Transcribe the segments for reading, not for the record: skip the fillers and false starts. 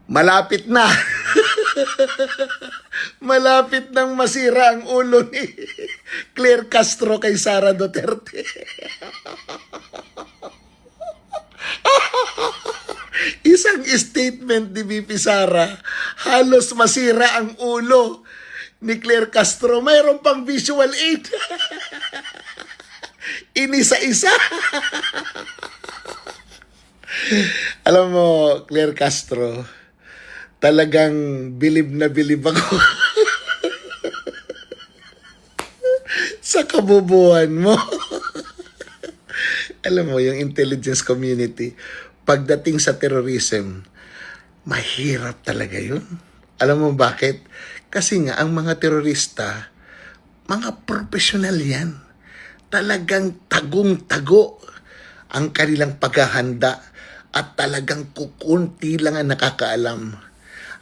Malapit na. Malapit nang masira ang ulo ni Claire Castro kay Sara Duterte. Isang statement ni VP Sara, halos masira ang ulo ni Claire Castro. Mayroon pang visual aid. Inisa-isa. Alam mo, Claire Castro, talagang bilib na bilib ako sa kabubuhan mo. Alam mo, yung intelligence community, pagdating sa terrorism, mahirap talaga yun. Alam mo bakit? Kasi nga, ang mga terorista, mga profesional yan. Talagang tagong-tago ang kanilang paghahanda at talagang kukunti lang ang nakakaalam.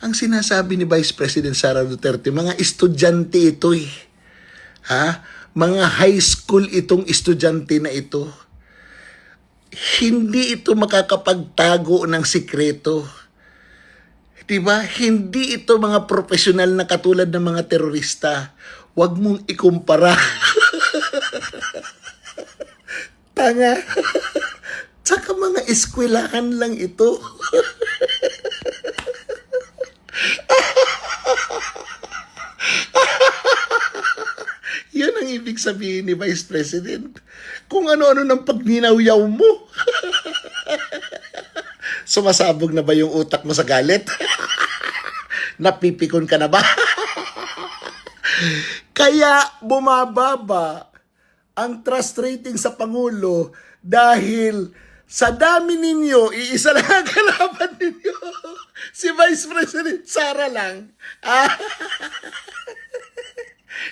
Ang sinasabi ni Vice President Sara Duterte, mga estudyante ito eh. Ha? Mga high school itong estudyante na ito. Hindi ito makakapagtago ng sikreto. Diba? Hindi ito mga profesional na katulad ng mga terorista. Huwag mong ikumpara. Tanga. Tsaka mga eskwelahan lang ito. Yan ang ibig sabihin ni Vice President. Kung ano-ano ng pagninawyaw mo. Sumasabog na ba yung utak mo sa galit? Napipikon ka na ba? Kaya bumababa ang trust rating sa Pangulo dahil sa dami ninyo, iisa lang ang kalaban ninyo. Si Vice President Sara lang.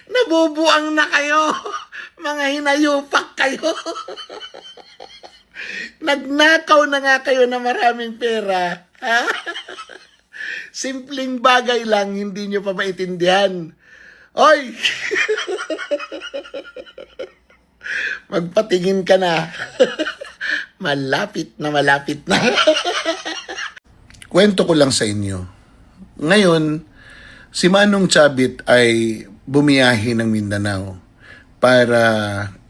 Nabubuang na kayo. Mga hinayupak kayo. Nagnakaw na nga kayo na maraming pera. Simpleng bagay lang, hindi nyo pa maintindihan. Oy! Magpatingin ka na. Malapit na malapit na. Kwento ko lang sa inyo. Ngayon, si Manong Chavit ay bumiyahe ng Mindanao para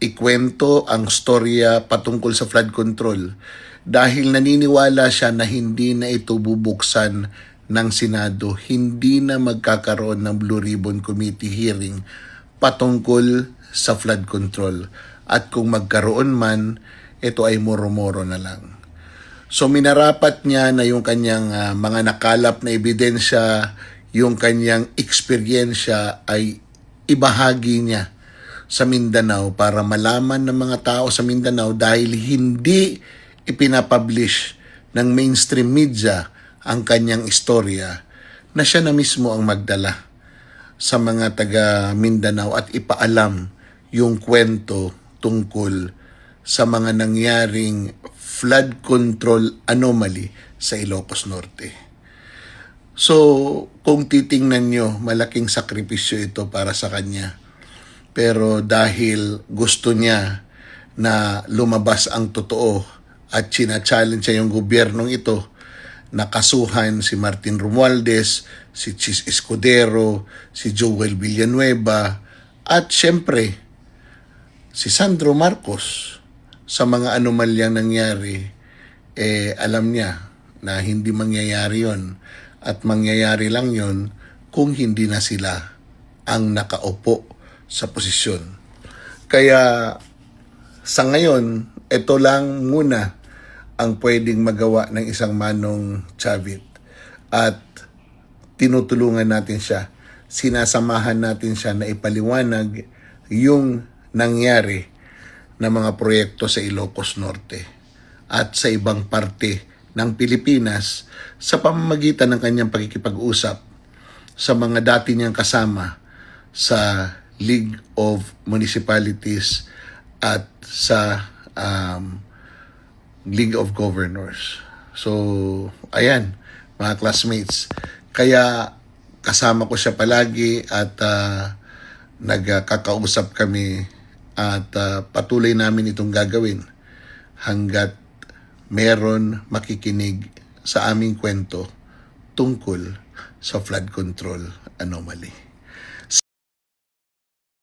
ikwento ang storya patungkol sa flood control dahil naniniwala siya na hindi na ito bubuksan ng Senado, hindi na magkakaroon ng Blue Ribbon Committee hearing patungkol sa flood control. At kung magkaroon man, ito ay moro-moro na lang. So minarapat niya na yung kanyang mga nakalap na ebidensya, yung kanyang eksperyensya ay ibahagi niya sa Mindanao para malaman ng mga tao sa Mindanao dahil hindi ipinapublish ng mainstream media ang kanyang istorya na siya na mismo ang magdala sa mga taga Mindanao at ipaalam yung kwento tungkol sa mga nangyaring flood control anomaly sa Ilocos Norte. So, kung titingnan nyo, malaking sakripisyo ito para sa kanya. Pero dahil gusto niya na lumabas ang totoo at china-challenge niya yung gobyernong ito, nakasuhan si Martin Romualdez, si Chis Escudero, si Joel Villanueva, at syempre, si Sandro Marcos. Sa mga anomalyang nangyari, alam niya na hindi mangyayari yon at mangyayari lang yon kung hindi na sila ang nakaupo sa posisyon. Kaya sa ngayon, ito lang muna ang pwedeng magawa ng isang Manong Chavit at tinutulungan natin siya, sinasamahan natin siya na ipaliwanag yung nangyari na mga proyekto sa Ilocos Norte at sa ibang parte ng Pilipinas sa pamamagitan ng kanyang pakikipag-usap sa mga dati niyang kasama sa League of Municipalities at sa League of Governors. So, ayan, mga classmates. Kaya kasama ko siya palagi at nagkakausap kami at patuloy namin itong gagawin hanggat meron makikinig sa aming kwento tungkol sa flood control anomaly.